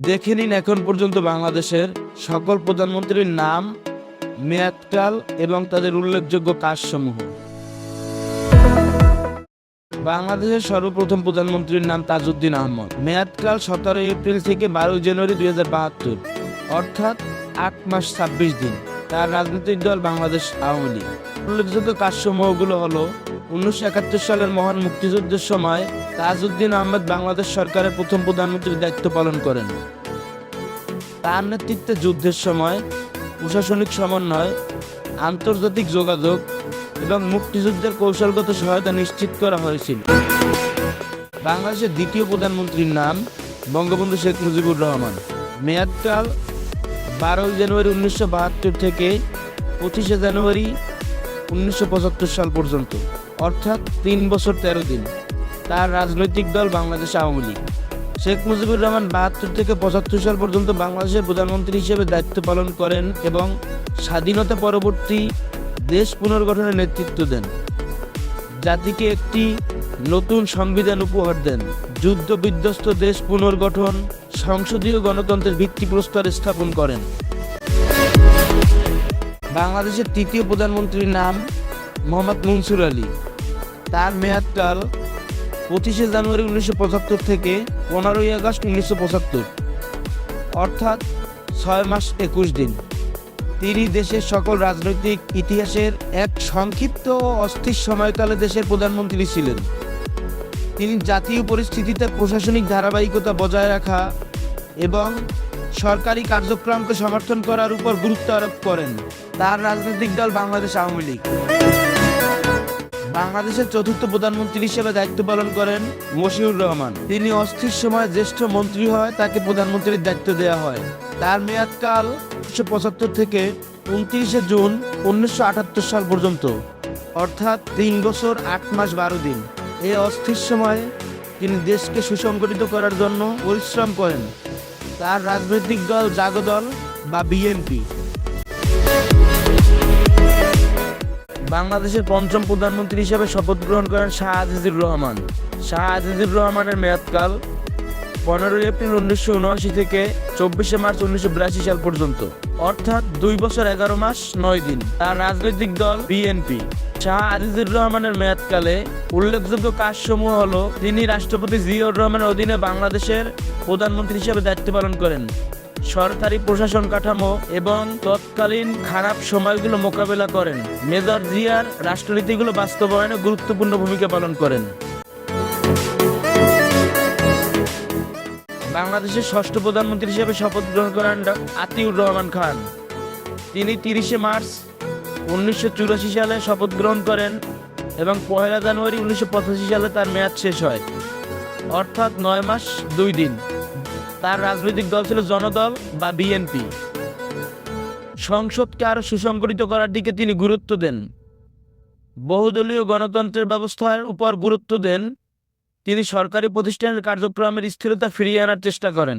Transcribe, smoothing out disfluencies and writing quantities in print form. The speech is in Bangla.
দেখে নিন এখন পর্যন্ত বাংলাদেশের সকল প্রধানমন্ত্রীর নাম, মেয়াদকাল এবং তাদের উল্লেখযোগ্য কাজসমূহ। বাংলাদেশের সর্বপ্রথম প্রধানমন্ত্রীর নাম তাজউদ্দিন আহমদ। মেয়াদকাল 17 এপ্রিল থেকে 12 জানুয়ারি 2072, অর্থাৎ 8 মাস 26 দিন। তার রাজনৈতিক দল বাংলাদেশ আওয়ামী লীগ। উল্লেখযোগ্য কাজসমূহগুলো হলো 1971 সালের মহান মুক্তিযুদ্ধের সময় তাজউদ্দিন আহমদ বাংলাদেশ সরকারের প্রথম প্রধানমন্ত্রীর দায়িত্ব পালন করেন। তার নেতৃত্বে যুদ্ধের সময় প্রশাসনিক সমন্বয়, আন্তর্জাতিক যোগাযোগ এবং মুক্তিযুদ্ধের কৌশলগত সহায়তা নিশ্চিত করা হয়েছিল। বাংলাদেশের দ্বিতীয় প্রধানমন্ত্রীর নাম বঙ্গবন্ধু শেখ মুজিবুর রহমান। মেয়াদকাল 12 জানুয়ারি 1972 থেকে 25 জানুয়ারি 1975 সাল পর্যন্ত, অর্থাৎ 3 বছর 13 দিন। তার রাজনৈতিক দল বাংলাদেশ আওয়ামী লীগ। শেখ মুজিবুর রহমান 72 থেকে 75 সাল পর্যন্ত বাংলাদেশের প্রধানমন্ত্রী হিসেবে দায়িত্ব পালন করেন এবং স্বাধীনতা পরবর্তী দেশ পুনর্গঠনের নেতৃত্ব দেন, জাতিকে একটি নতুন সংবিধান উপহার দেন, যুদ্ধ বিধ্বস্ত দেশ পুনর্গঠন, সংসদীয় গণতন্ত্রের ভিত্তিপ্রস্তর স্থাপন করেন। বাংলাদেশের তৃতীয় প্রধানমন্ত্রীর নাম মোহাম্মদ মুনসুর আলী। তার মেয়াদকাল 25 জানুয়ারি 1975 থেকে 15 আগস্ট 1975, অর্থাৎ 6 মাস 21 দিন। তিনি দেশের সকল রাজনৈতিক ইতিহাসের এক সংক্ষিপ্ত ও অস্থির সময়কালে দেশের প্রধানমন্ত্রী ছিলেন। তিনি জাতীয় পরিস্থিতিতে প্রশাসনিক ধারাবাহিকতা বজায় রাখা এবং সরকারি কার্যক্রমকে সমর্থন করার উপর গুরুত্ব আরোপ করেন। তার রাজনৈতিক দল বাংলাদেশ আওয়ামী লীগ। বাংলাদেশের চতুর্থ প্রধানমন্ত্রী হিসেবে দায়িত্ব পালন করেন মশিউর রহমান। তিনি অস্থির সময়ে জ্যেষ্ঠ মন্ত্রী হয় তাকে প্রধানমন্ত্রীর দায়িত্ব দেওয়া হয়। তার মেয়াদকাল 1975 থেকে 29 জুন 1978 সাল পর্যন্ত, অর্থাৎ 3 বছর 8 মাস 12 দিন। এই অস্থির সময়ে তিনি দেশকে সুসংগঠিত করার জন্য পরিশ্রম করেন। তার রাজনৈতিক দল জাগদল বা বিএনপি। বাংলাদেশের পঞ্চম প্রধানমন্ত্রী হিসেবে শপথ গ্রহণ করেন শাহ আজিজুর রহমান। শাহ আজিজুর রহমানের মেয়াদকাল 15 এপ্রিল 1979 থেকে 24 মার্চ 1982 সাল পর্যন্ত, অর্থাৎ 2 বছর 11 মাস 9 দিন। তার রাজনৈতিক দল বিএনপি। শাহ আজিজুর রহমানের মেয়াদকালে উল্লেখযোগ্য কাজসমূহ হলো তিনি রাষ্ট্রপতি জিয়াউর রহমানের অধীনে বাংলাদেশের প্রধানমন্ত্রী হিসেবে দায়িত্ব পালন করেন, সরকারি প্রশাসন কাঠামো এবং তৎকালীন খারাপ সময়গুলো মোকাবেলা করেন, মেজর জিয়ার রাষ্ট্রনীতিগুলো বাস্তবায়নে গুরুত্বপূর্ণ ভূমিকা পালন করেন। বাংলাদেশের ষষ্ঠ প্রধানমন্ত্রী হিসেবে শপথ গ্রহণ করেন আতিউর রহমান খান। তিনি 30 মার্চ 1984 সালে শপথ গ্রহণ করেন এবং 1 জানুয়ারি 1985 সালে তার মেয়াদ শেষ হয়, অর্থাৎ 9 মাস 2 দিন। তার রাজনৈতিক দল ছিল জনদল বা বিএনপি। সংসদকে আরো সুসংগঠিত করার দিকে তিনি গুরুত্ব দেন, বহুদলীয় গণতন্ত্রের ব্যবস্থার উপর গুরুত্ব দেন। তিনি সরকারি প্রতিষ্ঠানের কার্যক্রমের স্থিরতা ফিরিয়ে আনার চেষ্টা করেন।